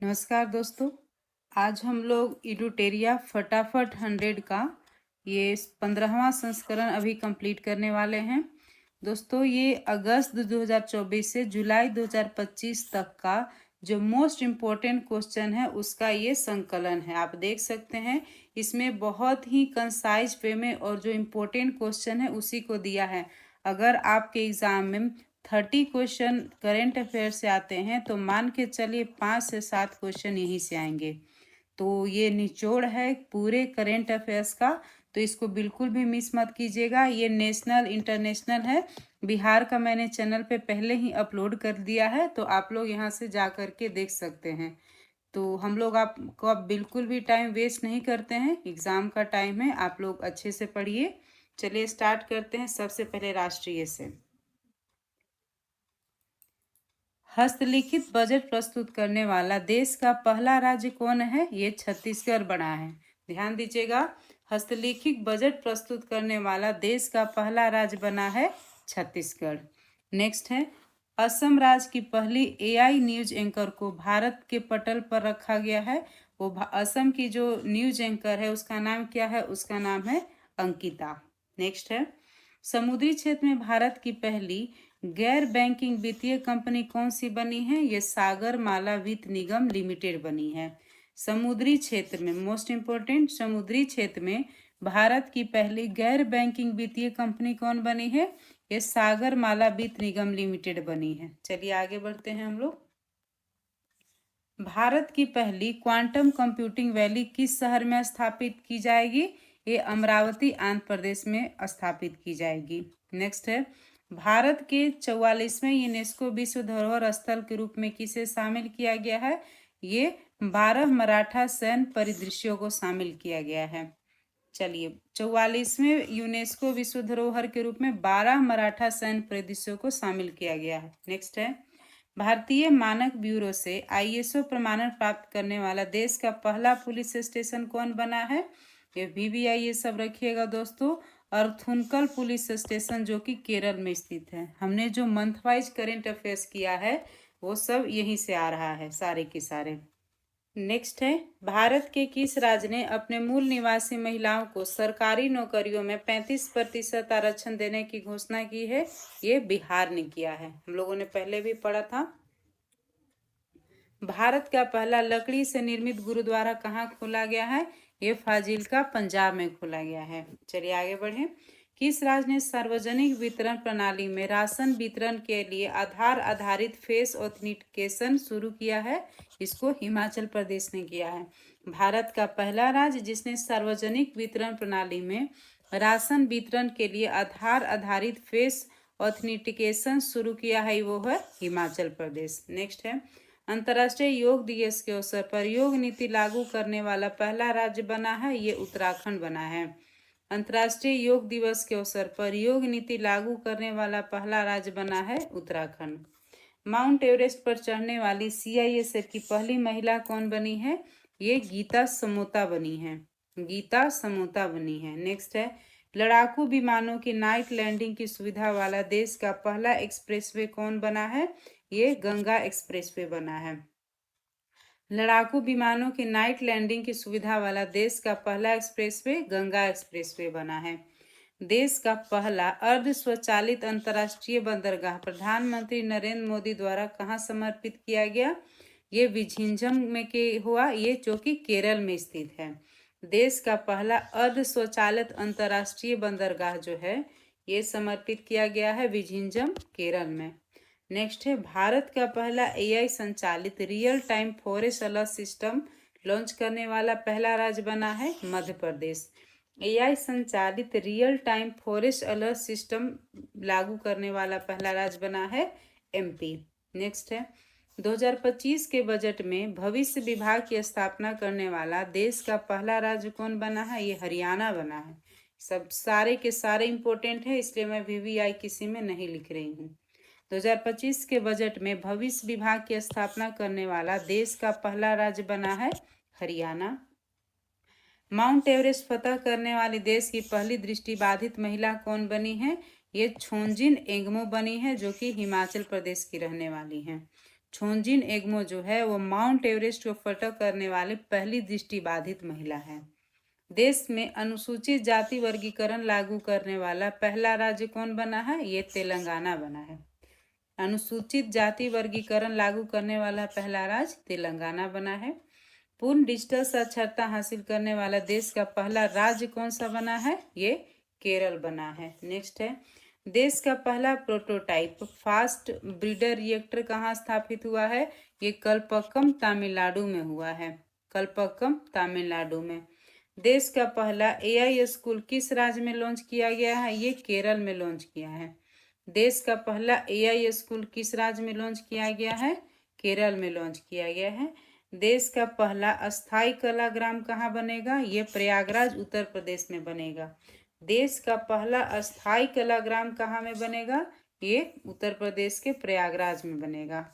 नमस्कार दोस्तों। आज हम लोग इडुटेरिया फटाफट 100 का ये 15वां संस्करण अभी कंप्लीट करने वाले हैं। दोस्तों, ये अगस्त 2024 से जुलाई 2025 तक का जो मोस्ट इम्पोर्टेंट क्वेश्चन है उसका ये संकलन है। आप देख सकते हैं इसमें बहुत ही कंसाइज वे में और जो इम्पोर्टेंट क्वेश्चन है उसी को दिया है। अगर आपके एग्जाम में 30 क्वेश्चन करेंट अफेयर से आते हैं तो मान के चलिए 5 से 7 क्वेश्चन यहीं से आएंगे। तो ये निचोड़ है पूरे करेंट अफेयर्स का, तो इसको बिल्कुल भी मिस मत कीजिएगा। ये नेशनल इंटरनेशनल है। बिहार का मैंने चैनल पे पहले ही अपलोड कर दिया है, तो आप लोग यहाँ से जा कर के देख सकते हैं। तो हम लोग आपको अब बिल्कुल भी टाइम वेस्ट नहीं करते हैं, एग्ज़ाम का टाइम है, आप लोग अच्छे से पढ़िए। चलिए स्टार्ट करते हैं। सबसे पहले राष्ट्रीय से हस्तलिखित बजट प्रस्तुत करने वाला देश का पहला राज्य कौन है? ये छत्तीसगढ़ बना है। ध्यान दीजिएगा, हस्तलिखित बजट प्रस्तुत करने वाला देश का पहला राज्य बना है छत्तीसगढ़। नेक्स्ट है, असम राज्य की पहली एआई न्यूज एंकर को भारत के पटल पर रखा गया है। वो असम की जो न्यूज एंकर है उसका नाम क्या है? उसका नाम है अंकिता। नेक्स्ट है, समुद्री क्षेत्र में भारत की पहली गैर बैंकिंग वित्तीय कंपनी कौन सी बनी है? ये सागर माला वित्त निगम लिमिटेड बनी है। समुद्री क्षेत्र में, मोस्ट इंपोर्टेंट, समुद्री क्षेत्र में भारत की पहली गैर बैंकिंग वित्तीय कंपनी कौन बनी है? ये सागर माला वित्त निगम लिमिटेड बनी है। चलिए आगे बढ़ते हैं हम लोग। भारत की पहली क्वांटम कंप्यूटिंग वैली किस शहर में स्थापित की जाएगी? ये अमरावती आंध्र प्रदेश में स्थापित की जाएगी। नेक्स्ट है, भारत के 44वें यूनेस्को विश्व धरोहर स्थल के रूप में किसे शामिल किया गया है? ये 12 मराठा सैन्य परिदृश्यों को शामिल किया गया है। चलिए, 44वें यूनेस्को विश्व धरोहर के रूप में 12 मराठा सैन्य परिदृश्यों को शामिल किया गया है। नेक्स्ट है, भारतीय मानक ब्यूरो से आईएसओ प्रमाणन प्राप्त करने वाला देश का पहला पुलिस स्टेशन कौन बना है? ये VVI ये सब रखिएगा दोस्तों। अर्थुनकल पुलिस स्टेशन जो कि केरल में स्थित है। हमने जो मंथ वाइज करेंट अफेयर्स किया है वो सब यहीं से आ रहा है, सारे के सारे। नेक्स्ट है, भारत के किस राज्य ने अपने मूल निवासी महिलाओं को सरकारी नौकरियों में 35% आरक्षण देने की घोषणा की है? ये बिहार ने किया है। हम लोगों ने पहले भी पढ़ा था। भारत का पहला लकड़ी से निर्मित गुरुद्वारा कहाँ खोला गया है? ये फाजिल्का पंजाब में खोला गया है। चलिए आगे बढ़ें। किस राज्य ने सार्वजनिक वितरण प्रणाली में राशन वितरण के लिए आधार आधारित फेस ऑथेंटिकेशन शुरू किया है? इसको हिमाचल प्रदेश ने किया है। भारत का पहला राज्य जिसने सार्वजनिक वितरण प्रणाली में राशन वितरण के लिए आधार आधारित फेस ऑथेंटिकेशन शुरू किया है वो है हिमाचल प्रदेश। नेक्स्ट है, अंतर्राष्ट्रीय योग दिवस के अवसर पर योग नीति लागू करने वाला पहला राज्य बना है? ये उत्तराखंड बना है। अंतर्राष्ट्रीय योग दिवस के अवसर पर योग नीति लागू करने वाला पहला राज्य बना है उत्तराखंड। माउंट एवरेस्ट पर चढ़ने वाली CISF की पहली महिला कौन बनी है? ये गीता समोता बनी है। गीता समोता बनी है। नेक्स्ट है, लड़ाकू विमानों की नाइट लैंडिंग की सुविधा वाला देश का पहला एक्सप्रेसवे कौन बना है? ये गंगा एक्सप्रेसवे बना है। लड़ाकू विमानों की नाइट लैंडिंग की सुविधा वाला देश का पहला एक्सप्रेसवे गंगा एक्सप्रेसवे बना है। देश का पहला अर्ध स्वचालित अंतर्राष्ट्रीय बंदरगाह प्रधानमंत्री नरेंद्र मोदी द्वारा कहाँ समर्पित किया गया? ये विझिंजम में के हुआ, ये जो कि केरल में स्थित है। देश का पहला अर्ध स्वचालित अंतर्राष्ट्रीय बंदरगाह जो है ये समर्पित किया गया है विझिंजम, केरल में। नेक्स्ट है, भारत का पहला AI संचालित real time forest alert system launch करने वाला पहला राज्य बना है मध्य प्रदेश। AI संचालित real time forest alert system लागू करने वाला पहला राज्य बना है MP। नेक्स्ट है, 2025 के बजट में भविष्य विभाग की स्थापना करने वाला देश का पहला राज्य कौन बना है? ये हरियाणा बना है। सब सारे के सारे इंपॉर्टेंट है, इसलिए मैं VVI किसी में नहीं लिख रही हूँ। 2025 के बजट में भविष्य विभाग की स्थापना करने वाला देश का पहला राज्य बना है हरियाणा। माउंट एवरेस्ट फतह करने वाली देश की पहली दृष्टिबाधित महिला कौन बनी है? ये छोंजिन एंगमो बनी है जो कि हिमाचल प्रदेश की रहने वाली हैं। छोंजिन एग्मो जो है वो माउंट एवरेस्ट को फतह करने वाली पहली दृष्टिबाधित महिला है। देश में अनुसूचित जाति वर्गीकरण लागू करने वाला पहला राज्य कौन बना है? ये तेलंगाना बना है। अनुसूचित जाति वर्गीकरण लागू करने वाला पहला राज्य तेलंगाना बना है। पूर्ण डिजिटल साक्षरता हासिल करने वाला देश का पहला राज्य कौन सा बना है? ये केरल बना है। नेक्स्ट है, देश का पहला प्रोटोटाइप फास्ट ब्रीडर रिएक्टर कहाँ स्थापित हुआ है? ये कलपक्कम तमिलनाडु में हुआ है। कलपक्कम तमिलनाडु में। देश का पहला एआई स्कूल किस राज्य में लॉन्च किया गया है? ये केरल में लॉन्च किया है। देश का पहला एआई स्कूल किस राज्य में लॉन्च किया गया है? केरल में लॉन्च किया गया है। देश का पहला अस्थाई कलाग्राम कहाँ बनेगा? ये प्रयागराज उत्तर प्रदेश में बनेगा। देश का पहला अस्थाई कलाग्राम कहाँ में बनेगा? ये उत्तर प्रदेश के प्रयागराज में बनेगा।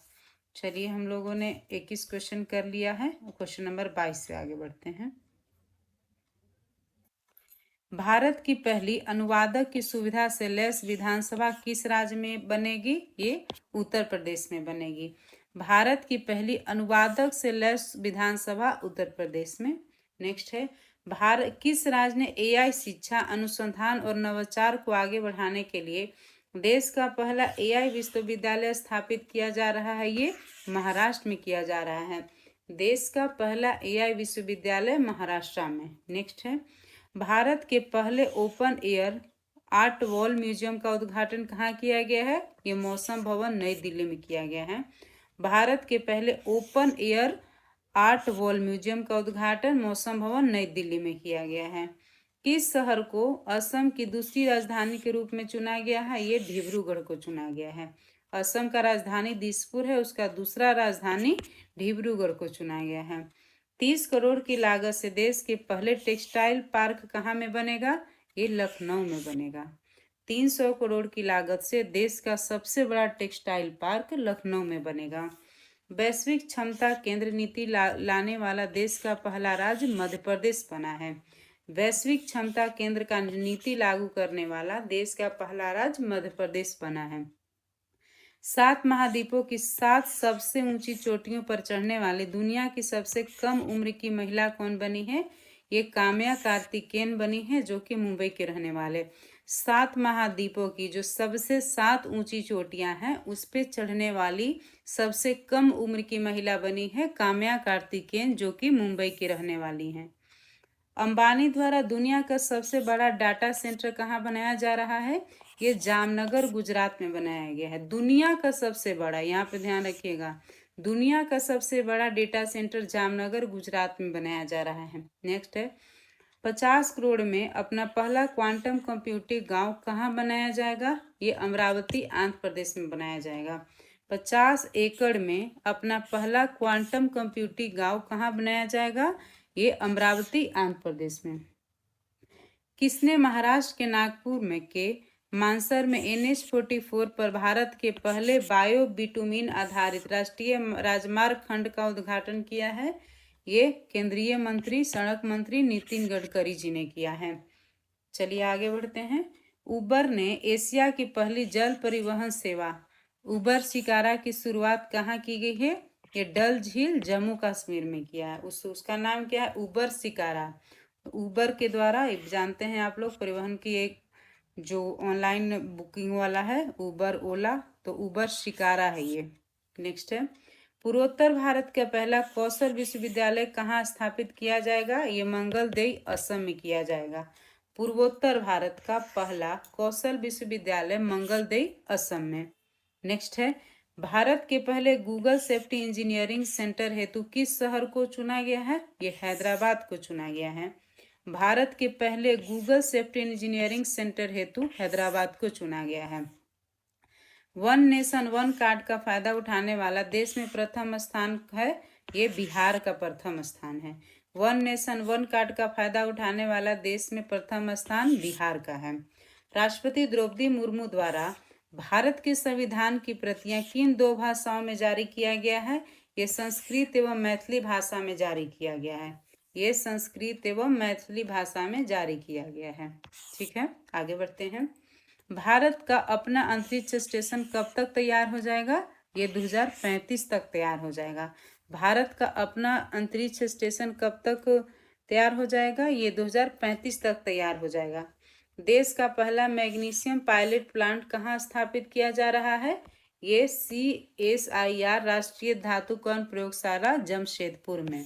चलिए हम लोगों ने 21 क्वेश्चन कर लिया है। क्वेश्चन नंबर 22 से आगे बढ़ते हैं। भारत की पहली अनुवादक की सुविधा से लैस विधानसभा किस राज्य में बनेगी? ये उत्तर प्रदेश में बनेगी। भारत की पहली अनुवादक से लैस विधानसभा उत्तर प्रदेश में। नेक्स्ट है, भारत किस राज्य ने एआई शिक्षा अनुसंधान और नवाचार को आगे बढ़ाने के लिए देश का पहला एआई विश्वविद्यालय स्थापित किया जा रहा है? ये महाराष्ट्र में किया जा रहा है। देश का पहला एआई विश्वविद्यालय महाराष्ट्र में। नेक्स्ट है, भारत के पहले open air art wall museum का उद्घाटन कहाँ किया गया है? ये मौसम भवन नई दिल्ली में किया गया है। भारत के पहले open air art wall museum का उद्घाटन मौसम भवन नई दिल्ली में किया गया है। किस शहर को असम की दूसरी राजधानी के रूप में चुना गया है? ये डिब्रूगढ़ को चुना गया है। असम का राजधानी दिसपुर है, उसका दूसरा राजधानी डिब्रूगढ़ को चुना गया है। 30 करोड़ की लागत से देश के पहले टेक्सटाइल पार्क कहाँ में बनेगा? ये लखनऊ में बनेगा। 300 करोड़ की लागत से देश का सबसे बड़ा टेक्सटाइल पार्क लखनऊ में बनेगा। वैश्विक क्षमता केंद्र नीति लाने वाला देश का पहला राज्य मध्य प्रदेश बना है। वैश्विक क्षमता केंद्र का नीति लागू करने वाला देश का पहला राज्य मध्य प्रदेश बना है। 7 महाद्वीपों की 7 सबसे ऊंची चोटियों पर चढ़ने वाली दुनिया की सबसे कम उम्र की महिला कौन बनी है? ये काम्या कार्तिकेयन बनी है, जो कि मुंबई के रहने वाले। 7 महाद्वीपों की जो सबसे 7 ऊंची चोटियां हैं उस पे चढ़ने वाली सबसे कम उम्र की महिला बनी है काम्या कार्तिकेयन, जो कि मुंबई की रहने वाली हैं। अंबानी द्वारा दुनिया का सबसे बड़ा डाटा सेंटर कहाँ बनाया जा रहा है? ये जामनगर गुजरात में बनाया गया है। दुनिया का सबसे बड़ा, यहाँ पे ध्यान रखिएगा, दुनिया का सबसे बड़ा डेटा सेंटर जामनगर गुजरात में बनाया जा रहा है। नेक्स्ट है, 50 करोड़ में अपना पहला क्वांटम कंप्यूटिंग गांव कहाँ बनाया जाएगा? ये अमरावती आंध्र प्रदेश में बनाया जाएगा। 50 एकड़ में अपना पहला क्वांटम कंप्यूटिंग गांव कहाँ बनाया जाएगा? ये अमरावती आंध्र प्रदेश में। किसने महाराष्ट्र के नागपुर में के मानसर में NH-44 पर भारत के पहले बायो बिटुमिन आधारित राष्ट्रीय राजमार्ग खंड का उद्घाटन किया है? ये केंद्रीय मंत्री सड़क मंत्री नितिन गडकरी जी ने किया है। चलिए आगे बढ़ते हैं। उबर ने एशिया की पहली जल परिवहन सेवा उबर शिकारा की शुरुआत कहाँ की गई है? ये डल झील जम्मू कश्मीर में किया है। उसका नाम क्या है? उबर शिकारा। उबर के द्वारा जानते हैं आप लोग परिवहन की एक जो ऑनलाइन बुकिंग वाला है उबर ओला, तो उबर शिकारा है ये। नेक्स्ट है, पूर्वोत्तर भारत का पहला कौशल विश्वविद्यालय कहाँ स्थापित किया जाएगा? ये मंगलदेई असम में किया जाएगा। पूर्वोत्तर भारत का पहला कौशल विश्वविद्यालय मंगलदेई असम में। नेक्स्ट है, भारत के पहले गूगल सेफ्टी इंजीनियरिंग सेंटर हेतु किस शहर को चुना गया है? ये हैदराबाद को चुना गया है। भारत के पहले गूगल सेफ्टी इंजीनियरिंग सेंटर हेतु हैदराबाद को चुना गया है। वन नेशन वन कार्ड का फायदा उठाने वाला देश में प्रथम स्थान है, ये बिहार का प्रथम स्थान है। वन नेशन वन कार्ड का फायदा उठाने वाला देश में प्रथम स्थान बिहार का है। राष्ट्रपति द्रौपदी मुर्मू द्वारा भारत के संविधान की प्रतियां किन 2 भाषाओं में जारी किया गया है? ये संस्कृत एवं मैथिली भाषा में जारी किया गया है। ये संस्कृत एवं मैथिली भाषा में जारी किया गया है। ठीक है, आगे बढ़ते हैं। भारत का अपना अंतरिक्ष स्टेशन कब तक तैयार हो जाएगा? ये 2035 तक तैयार हो जाएगा। भारत का अपना अंतरिक्ष स्टेशन कब तक तैयार हो जाएगा? ये 2035 तक तैयार हो जाएगा। देश का पहला मैग्नीशियम पायलट प्लांट कहाँ स्थापित किया जा रहा है? ये CSIR राष्ट्रीय धातु कण प्रयोगशाला जमशेदपुर में।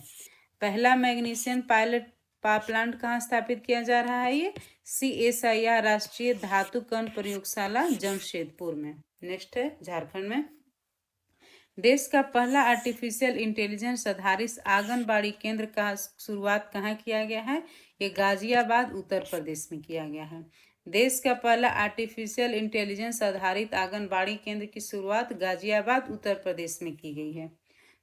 पहला मैग्नीशियम पायलट प्लांट कहाँ स्थापित किया जा रहा है? ये CSIR राष्ट्रीय धातु कण प्रयोगशाला जमशेदपुर में। नेक्स्ट है झारखंड में। देश का पहला आर्टिफिशियल इंटेलिजेंस आधारित आंगनबाड़ी केंद्र का शुरुआत कहाँ किया गया है? ये गाजियाबाद उत्तर प्रदेश में किया गया है। देश का पहला आर्टिफिशियल इंटेलिजेंस आधारित आंगनबाड़ी केंद्र की शुरुआत गाजियाबाद उत्तर प्रदेश में की गई है।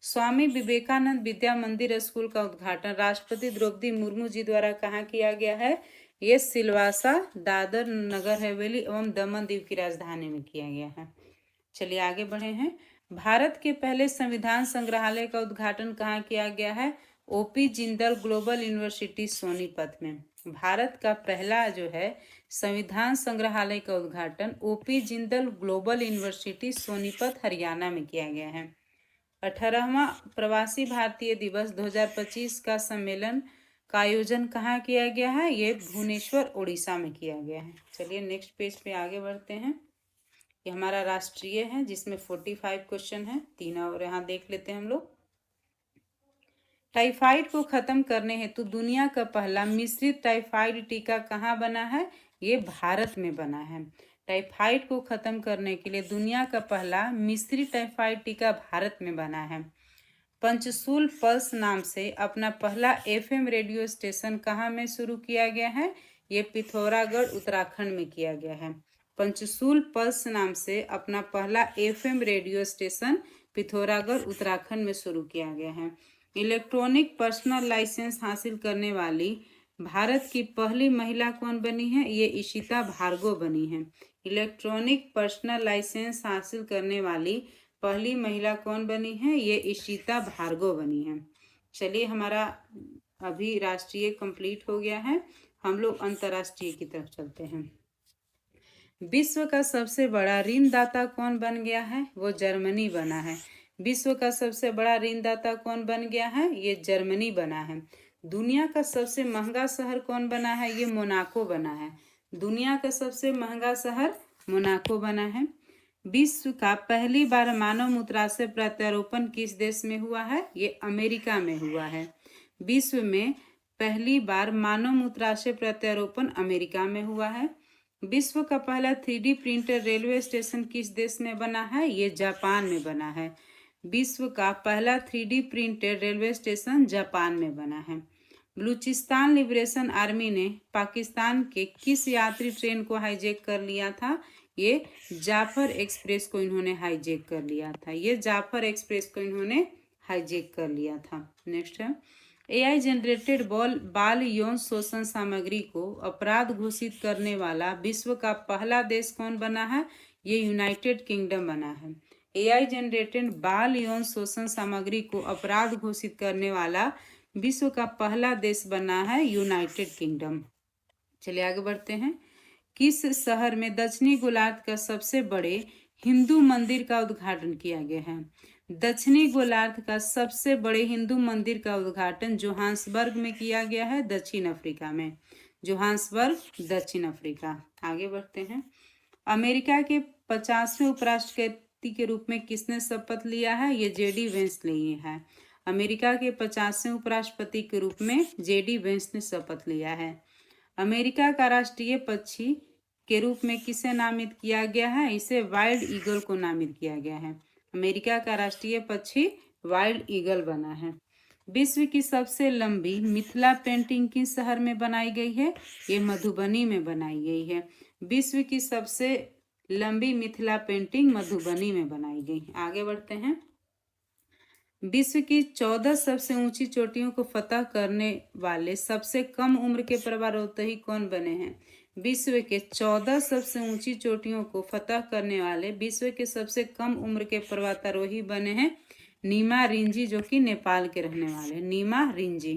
स्वामी विवेकानंद विद्या मंदिर स्कूल का उद्घाटन राष्ट्रपति द्रौपदी मुर्मू जी द्वारा कहाँ किया गया है? ये सिलवासा, दादर नगर हवेली एवं दमन दीव की राजधानी में किया गया है। चलिए आगे बढ़े हैं। भारत के पहले संविधान संग्रहालय का उद्घाटन कहाँ किया गया है? OP Jindal global university Sonipat में। भारत का पहला जो है संविधान संग्रहालय का उद्घाटन OP Jindal global university Sonipat Haryana में किया गया है। 18वां प्रवासी भारतीय दिवस 2025 का सम्मेलन का आयोजन कहाँ किया गया है? ये भुवनेश्वर उड़ीसा में किया गया है। चलिए नेक्स्ट पेज पे आगे बढ़ते हैं। ये हमारा राष्ट्रीय है जिसमें 45 क्वेश्चन है, 3 और यहाँ देख लेते हैं हम लोग। टाइफाइड को खत्म करने हेतु दुनिया का पहला मिश्रित टाइफाइड टीका कहाँ बना है? ये भारत में बना है। टाइफाइड को खत्म करने के लिए दुनिया का पहला मिश्रित टाइफाइड टीका भारत में बना है। पंचशूल पल्स नाम से अपना पहला FM रेडियो स्टेशन कहाँ में शुरू किया गया है? ये पिथौरागढ़ उत्तराखंड में किया गया है। पंचशूल पल्स नाम से अपना पहला FM radio station Pithoragarh Uttarakhand में शुरू किया गया है। इलेक्ट्रॉनिक पर्सनल लाइसेंस हासिल करने वाली भारत की पहली महिला कौन बनी है? ये इशिता भार्गव बनी है। इलेक्ट्रॉनिक पर्सनल लाइसेंस हासिल करने वाली पहली महिला कौन बनी है? ये इशिता भार्गव बनी है। चलिए हमारा अभी राष्ट्रीय कंप्लीट हो गया है, हम लोग अंतर्राष्ट्रीय की तरफ चलते हैं। विश्व का सबसे बड़ा ऋणदाता कौन बन गया है? वो जर्मनी बना है। विश्व का सबसे बड़ा ऋणदाता कौन बन गया है? ये जर्मनी बना है। दुनिया का सबसे महंगा शहर कौन बना है? ये मोनाको बना है। दुनिया का सबसे महंगा शहर मोनाको बना है। विश्व का पहली बार मानव मूत्राशय प्रत्यारोपण किस देश में हुआ है? ये अमेरिका में हुआ है। विश्व में पहली बार मानव मूत्राशय प्रत्यारोपण अमेरिका में हुआ है। विश्व का पहला 3D प्रिंटर रेलवे स्टेशन किस देश में बना है? ये जापान में बना है। विश्व का पहला 3D printed railway station Japan में बना है। बलूचिस्तान लिबरेशन आर्मी ने पाकिस्तान के किस यात्री ट्रेन को हाईजैक कर लिया था? ये जाफर एक्सप्रेस को इन्होंने हाईजैक कर लिया था। ये जाफर एक्सप्रेस को इन्होंने हाईजैक कर लिया था। नेक्स्ट है AI जनरेटेड बाल यौन शोषण सामग्री को अपराध घोषित करने वाला विश्व का पहला देश कौन बना है? ये यूनाइटेड किंगडम बना है। AI जनरेटेड बाल यौन शोषण सामग्री को अपराध घोषित करने वाला विश्व का पहला देश बना है यूनाइटेड किंगडम। चलिए आगे बढ़ते हैं। किस शहर में दक्षिणी गोलार्ध का सबसे बड़े हिंदू मंदिर का उद्घाटन किया गया है? दक्षिणी गोलार्ध का सबसे बड़े हिंदू मंदिर का उद्घाटन जोहान्सबर्ग में किया गया है, दक्षिण अफ्रीका में। जोहान्सबर्ग, दक्षिण अफ्रीका। आगे बढ़ते हैं। अमेरिका के 50वें उपराष्ट्रपति के रूप में किसने शपथ लिया है? ये JD वेंस लिए हैं। अमेरिका के 50वें उपराष्ट्रपति के रूप में JD वेंस ने शपथ लिया है। अमेरिका का राष्ट्रीय पक्षी के रूप में किसे नामित किया गया है? इसे वाइल्ड ईगल को नामित किया गया है। अमेरिका का राष्ट्रीय पक्षी वाइल्ड ईगल बना है। विश्व की सबसे लंबी मिथिला पेंटिंग किस शहर में बनाई गई है? ये मधुबनी में बनाई गई है। विश्व की सबसे लंबी मिथिला पेंटिंग मधुबनी में बनाई गई। आगे बढ़ते हैं। विश्व की 14 सबसे ऊंची चोटियों को फतह करने वाले सबसे कम उम्र के पर्वतारोही कौन बने हैं? विश्व के 14 सबसे ऊंची चोटियों को फतह करने वाले विश्व के सबसे कम उम्र के पर्वतारोही बने हैं नीमा रिंजी, जो कि नेपाल के रहने वाले नीमा रिंजी।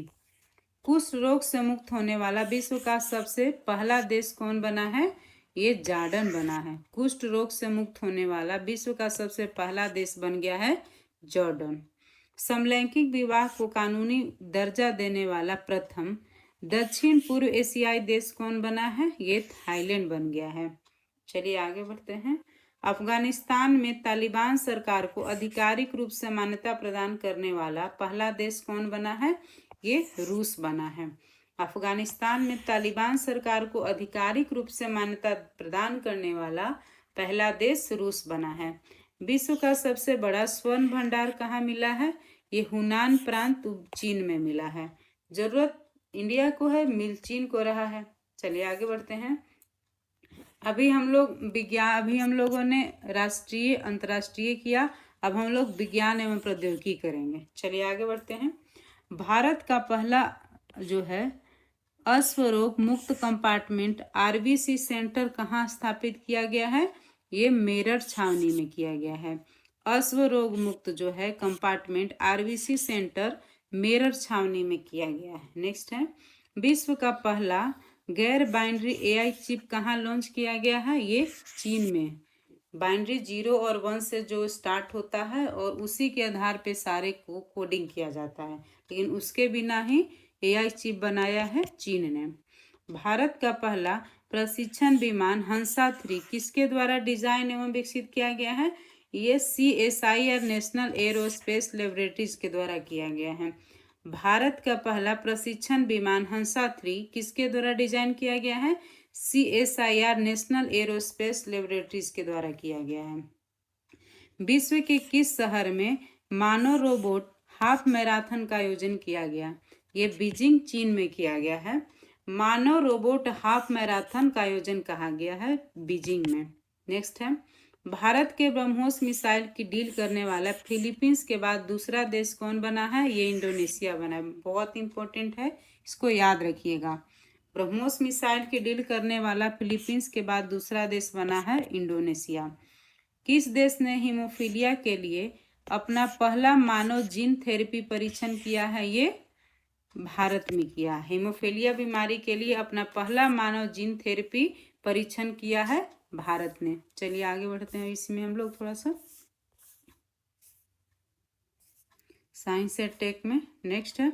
कुष्ठ रोग से मुक्त होने वाला विश्व का सबसे पहला देश कौन बना है? ये जॉर्डन बना है। कुष्ठ रोग से मुक्त होने वाला विश्व का सबसे पहला देश बन गया है जॉर्डन। समलैंगिक विवाह को कानूनी दर्जा देने वाला प्रथम दक्षिण पूर्व एशियाई देश कौन बना है? ये थाईलैंड बन गया है। चलिए आगे बढ़ते हैं। अफगानिस्तान में तालिबान सरकार को आधिकारिक रूप से मान्यता प्रदान करने वाला पहला देश कौन बना है? ये रूस बना है। अफगानिस्तान में तालिबान सरकार को आधिकारिक रूप से मान्यता प्रदान करने वाला पहला देश रूस बना है। विश्व का सबसे बड़ा स्वर्ण भंडार कहाँ मिला है? ये हुनान प्रांत चीन में मिला है। जरूरत इंडिया को है, मिल चीन को रहा है। चलिए आगे बढ़ते हैं। अभी हम लोगों ने राष्ट्रीय अंतर्राष्ट्रीय किया, अब हम लोग विज्ञान एवं प्रौद्योगिकी करेंगे। चलिए आगे बढ़ते हैं। भारत का पहला जो है अश्वरोग मुक्त कंपार्टमेंट आरबीसी सेंटर कहाँ स्थापित किया गया है? ये मेरठ छावनी में किया गया है। अश्वरोग मुक्त जो है कंपार्टमेंट आरबीसी सेंटर मेरठ छावनी में किया गया है। नेक्स्ट है, विश्व का पहला गैर बाइनरी एआई चिप कहाँ लॉन्च किया गया है? ये चीन में। बाइनरी 0 और 1 से जो स्टार्ट होता है और उसी के आधार पे सारे को कोडिंग किया जाता है, लेकिन उसके बिना ही एआई चिप बनाया है चीन ने। भारत का पहला प्रशिक्षण विमान हंसा 3 किसके द्वारा डिजाइन एवं विकसित किया गया है? ये CSIR नेशनल एरोस्पेस लेबोरेटरीज के द्वारा किया गया है। भारत का पहला प्रशिक्षण विमान हंसा 3 किसके द्वारा डिजाइन किया गया है? CSIR नेशनल एरोस्पेस लेबोरेटरीज के द्वारा किया गया है। विश्व के किस शहर में मानव रोबोट हाफ मैराथन का आयोजन किया गया? ये बीजिंग चीन में किया गया है। मानव रोबोट हाफ मैराथन का आयोजन कहा गया है बीजिंग में। नेक्स्ट है, भारत के ब्रह्मोस मिसाइल की डील करने वाला फिलीपींस के बाद दूसरा देश कौन बना है? ये इंडोनेशिया बना है। बहुत इंपॉर्टेंट है, इसको याद रखिएगा। ब्रह्मोस मिसाइल की डील करने वाला फिलीपींस के बाद दूसरा देश बना है इंडोनेशिया। किस देश ने हीमोफीलिया के लिए अपना पहला मानव जीन थेरेपी परीक्षण किया है? ये भारत में किया। हीमोफीलिया बीमारी के लिए अपना पहला मानव जीन थेरेपी परीक्षण किया है भारत ने। चलिए आगे बढ़ते हैं। इसमें हम लोग थोड़ा सा साइंस एंड टेक में। नेक्स्ट है,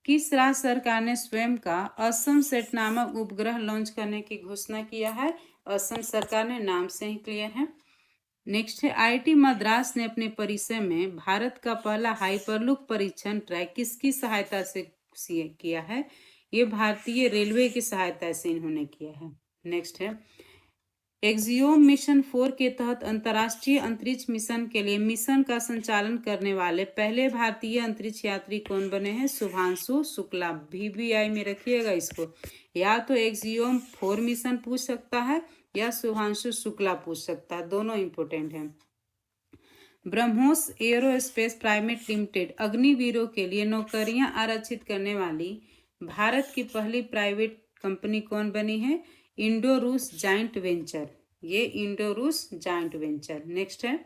किस राज्य सरकार ने स्वयं का असम सेट नामक उपग्रह लॉन्च करने की घोषणा किया है? असम सरकार ने, नाम से ही क्लियर है। नेक्स्ट है, IIT मद्रास ने अपने परिसर में भारत का पहला हाइपरलूप परीक्षण ट्रैक किसकी सहायता से किया है? ये भारतीय रेलवे की सहायता से इन्होंने किया है। नेक्स्ट है, एक्सियोम मिशन 4 के तहत अंतर्राष्ट्रीय अंतरिक्ष मिशन के लिए मिशन का संचालन करने वाले पहले भारतीय अंतरिक्ष यात्री कौन बने हैं? शुभांशु शुक्ला। VVI में रखिएगा इसको, या तो एक्सियोम 4 मिशन पूछ सकता है या शुभांशु शुक्ला पूछ सकता है, दोनों इंपोर्टेंट हैं। ब्रह्मोस एरोस्पेस प्राइवेट लिमिटेड अग्निवीरों के लिए नौकरियां आरक्षित करने वाली भारत की पहली प्राइवेट कंपनी कौन बनी है? इंडो रूस जॉइंट वेंचर। ये इंडो रूस जॉइंट वेंचर। नेक्स्ट है,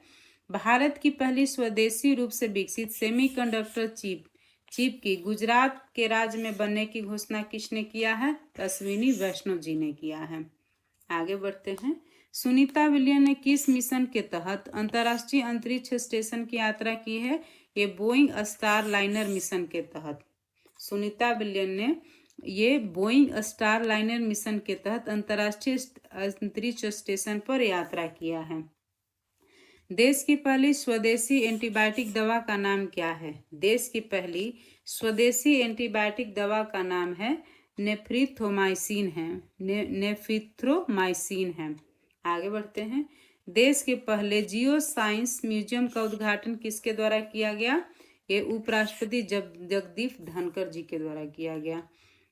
भारत की पहली स्वदेशी रूप से विकसित सेमीकंडक्टर चिप की गुजरात के राज्य में बनने की घोषणा किसने किया है? अश्विनी वैष्णव जी ने किया है। आगे बढ़ते हैं। सुनीता विलियम ने किस मिशन के तहत अंतर्राष्ट्रीय अंतरिक्ष स्टेशन की यात्रा की है? ये बोइंग स्टार लाइनर मिशन के तहत सुनीता विलियम ने ये बोइंग स्टार लाइनर मिशन के तहत अंतर्राष्ट्रीय अंतरिक्ष स्टेशन पर यात्रा किया है। देश की पहली स्वदेशी एंटीबायोटिक दवा का नाम क्या है? देश की पहली स्वदेशी एंटीबायोटिक दवा का नाम है नेफ्रिथ्रोमाइसिन है। नेफ्रिथ्रोमाइसिन है। आगे बढ़ते हैं। देश के पहले जियो साइंस म्यूजियम का उद्घाटन किसके द्वारा किया गया? ये उपराष्ट्रपति जगदीप धनखड़ जी के द्वारा किया गया।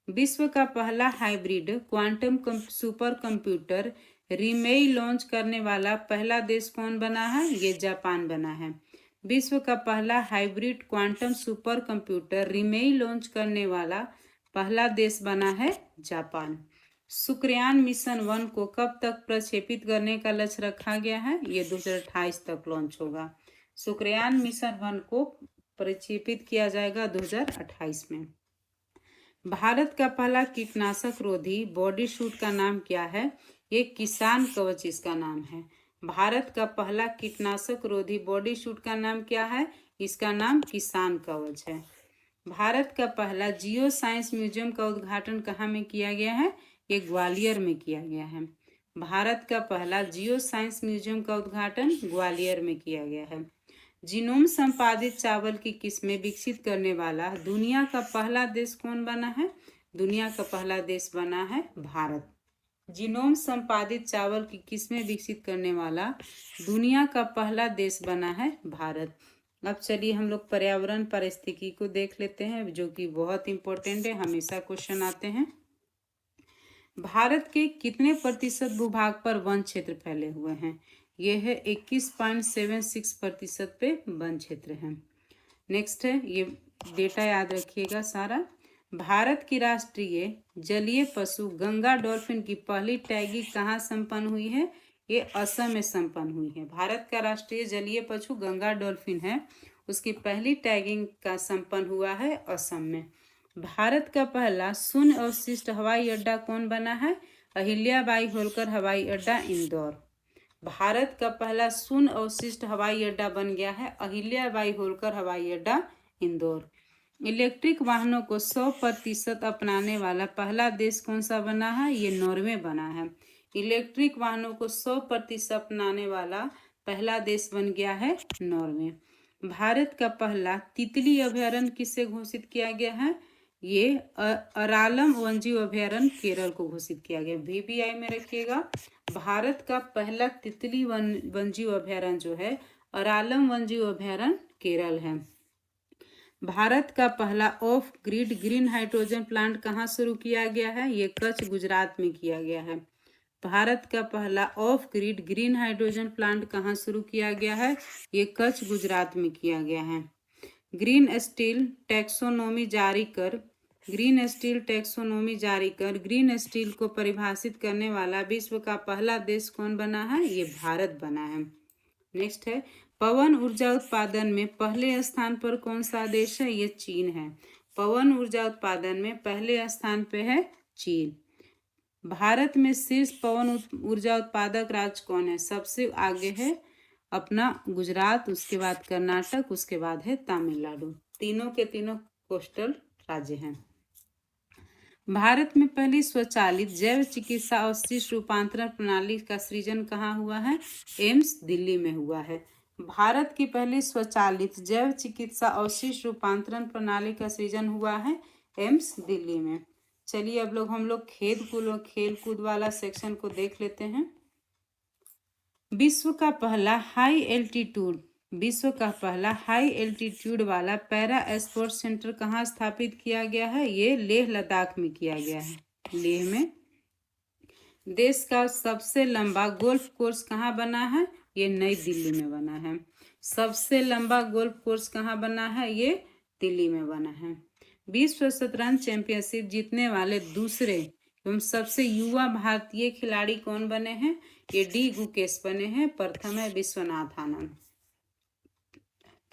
विश्व का पहला hybrid quantum super computer Reimei launch करने वाला पहला देश कौन बना है? ये जापान बना है। विश्व का पहला hybrid quantum super computer Reimei launch करने वाला पहला देश बना है जापान। शुक्रयान मिशन 1 को कब तक प्रक्षेपित करने का लक्ष्य रखा गया है? ये 2028 तक लॉन्च होगा। शुक्रयान मिशन 1 को प्रक्षेपित किया जाएगा 2028 में। भारत का पहला कीटनाशक रोधी बॉडी सूट का नाम क्या है? ये किसान कवच इसका नाम है। भारत का पहला कीटनाशक रोधी बॉडी सूट का नाम क्या है? इसका नाम किसान कवच है। भारत का पहला जियो साइंस म्यूजियम का उद्घाटन कहाँ में किया गया है? ये ग्वालियर में किया गया है। भारत का पहला जियो साइंस म्यूजियम का उद्घाटन ग्वालियर में किया गया है। जीनोम संपादित चावल की किस्में विकसित करने वाला दुनिया का पहला देश कौन बना है? दुनिया का पहला देश बना है भारत। जीनोम संपादित चावल की किस्में विकसित करने वाला दुनिया का पहला देश बना है भारत। अब चलिए हम लोग पर्यावरण पारिस्थितिकी को देख लेते हैं, जो कि बहुत इंपॉर्टेंट है, हमेशा क्वेश्चन आते हैं। भारत के कितने प्रतिशत भूभाग पर वन क्षेत्र फैले हुए हैं? यह है 21.76% पे वन क्षेत्र है। नेक्स्ट है, ये डेटा याद रखिएगा सारा। भारत की राष्ट्रीय जलीय पशु गंगा डॉल्फिन की पहली टैगिंग कहाँ संपन्न हुई है? ये असम में संपन्न हुई है। भारत का राष्ट्रीय जलीय पशु गंगा डॉल्फिन है, उसकी पहली टैगिंग का संपन्न हुआ है असम में। भारत का पहला शून्य अवशिष्ट हवाई अड्डा कौन बना है? अहिल्याबाई होलकर हवाई अड्डा इंदौर। भारत का पहला शून्य अवशिष्ट हवाई अड्डा बन गया है अहिल्याबाई होलकर हवाई अड्डा इंदौर। इलेक्ट्रिक वाहनों को 100% अपनाने वाला पहला देश कौन सा बना है? ये नॉर्वे बना है। इलेक्ट्रिक वाहनों को 100% अपनाने वाला पहला देश बन गया है नॉर्वे। भारत का पहला तितली अभयारण्य किससे घोषित किया गया है? ये अरालम वन्यजीव अभयारण्य केरल को घोषित किया गया। VBI में रखिएगा। भारत का पहला तितली वन्यजीव अभयारण्य जो है अरालम वन्यजीव अभयारण्य केरल है। भारत का पहला of grid green hydrogen plant कहाँ शुरू किया गया है? ये कच्छ गुजरात में किया गया है। भारत का पहला of grid green hydrogen plant कहाँ शुरू किया गया है? ये कच्छ गुजरात में किया गया है। ग्रीन स्टील टैक्सोनॉमी जारी कर ग्रीन स्टील को परिभाषित करने वाला विश्व का पहला देश कौन बना है? ये भारत बना है। नेक्स्ट है, पवन ऊर्जा उत्पादन में पहले स्थान पर कौन सा देश है? ये चीन है। पवन ऊर्जा उत्पादन में पहले स्थान पे है चीन। भारत में शीर्ष पवन ऊर्जा उत्पादक राज्य कौन है? सबसे आगे है अपना गुजरात, उसके बाद कर्नाटक, उसके बाद है तमिलनाडु। तीनों के तीनों कोस्टल राज्य हैं। भारत में पहली स्वचालित जैव चिकित्सा अवशिष्ट रूपांतरण प्रणाली का सृजन कहाँ हुआ है? एम्स दिल्ली में हुआ है। भारत की पहली स्वचालित जैव चिकित्सा अवशिष्ट रूपांतरण प्रणाली का सृजन हुआ है एम्स दिल्ली में। चलिए अब हम लोग खेल कूद वाला सेक्शन को देख लेते हैं। विश्व का पहला हाई एल्टीट्यूड वाला पैरा स्पोर्ट्स सेंटर कहाँ स्थापित किया गया है? ये लेह लद्दाख में किया गया है, लेह में। देश का सबसे लंबा गोल्फ कोर्स कहाँ बना है? ये नई दिल्ली में बना है। सबसे लंबा गोल्फ कोर्स कहाँ बना है? ये दिल्ली में बना है। विश्व शतरंज चैंपियनशिप जीतने वाले दूसरे एवं सबसे युवा भारतीय खिलाड़ी कौन बने हैं? ये डी गुकेश बने हैं। प्रथम है विश्वनाथ आनंद।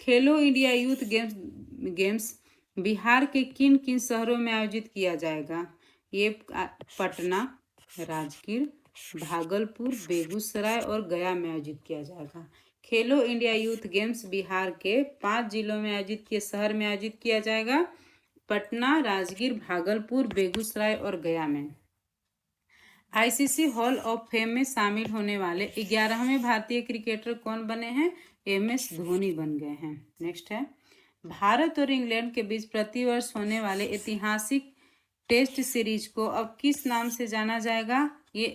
खेलो इंडिया यूथ गेम्स बिहार के किन किन शहरों में आयोजित किया जाएगा? ये पटना, राजगीर, भागलपुर, बेगूसराय और गया में आयोजित किया जाएगा। खेलो इंडिया यूथ गेम्स बिहार के 5 जिलों में शहर में आयोजित किया जाएगा। पटना, राजगीर, भागलपुर, बेगूसराय और गया में। ICC हॉल ऑफ फेम में शामिल होने वाले 11वें भारतीय क्रिकेटर कौन बने हैं? MS धोनी बन गए हैं। नेक्स्ट है, भारत और इंग्लैंड के बीच प्रतिवर्ष होने वाले ऐतिहासिक टेस्ट सीरीज को अब किस नाम से जाना जाएगा? ये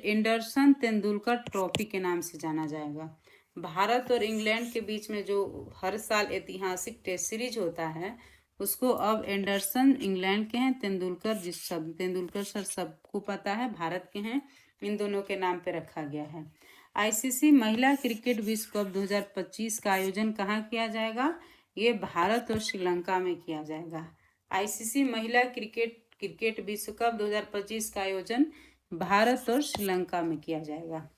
एंडरसन तेंदुलकर ट्रॉफी के नाम से जाना जाएगा। भारत और इंग्लैंड के बीच में जो हर साल ऐतिहासिक टेस्ट सीरीज होता है उसको अब एंडरसन इंग्लैंड के हैं, तेंदुलकर सर सबको पता है भारत के हैं, इन दोनों के नाम पे रखा गया है। ICC महिला क्रिकेट विश्व कप 2025 का आयोजन कहाँ किया जाएगा? ये भारत और श्रीलंका में किया जाएगा। ICC महिला क्रिकेट विश्व कप 2025 का आयोजन भारत और श्रीलंका में किया जाएगा।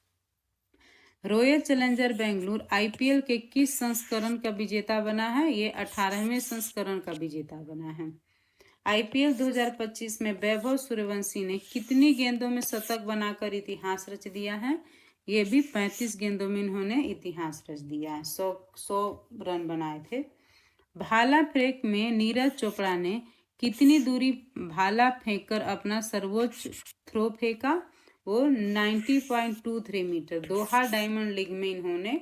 रॉयल चैलेंजर बेंगलुरु IPL के किस संस्करण का विजेता बना है? ये 18वें संस्करण का विजेता बना है। आईपीएल 2025 में वैभव सूर्यवंशी ने कितनी गेंदों में शतक बनाकर इतिहास रच दिया है? ये भी 35 गेंदों में इन्होंने इतिहास रच दिया है। 100 रन बनाए थे। भाला फेंक में नीरज चोपड़ा ने कितनी दूरी भाला फेंककर अपना सर्वोच्च थ्रो फेंका? वो 90.23 मीटर। दोहा डायमंड लीग में इन्होंने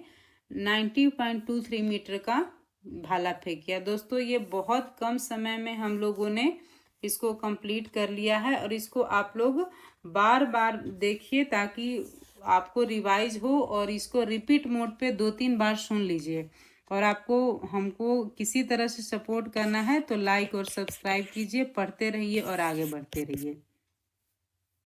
90.23 मीटर का भाला फेंकिया। दोस्तों ये बहुत कम समय में हम लोगों ने इसको कंप्लीट कर लिया है, और इसको आप लोग बार बार देखिए ताकि आपको रिवाइज हो, और इसको रिपीट मोड पे 2-3 बार सुन लीजिए। और आपको हमको किसी तरह से सपोर्ट करना है तो लाइक और सब्सक्राइब कीजिए, पढ़ते रहिए और आगे बढ़ते रहिए।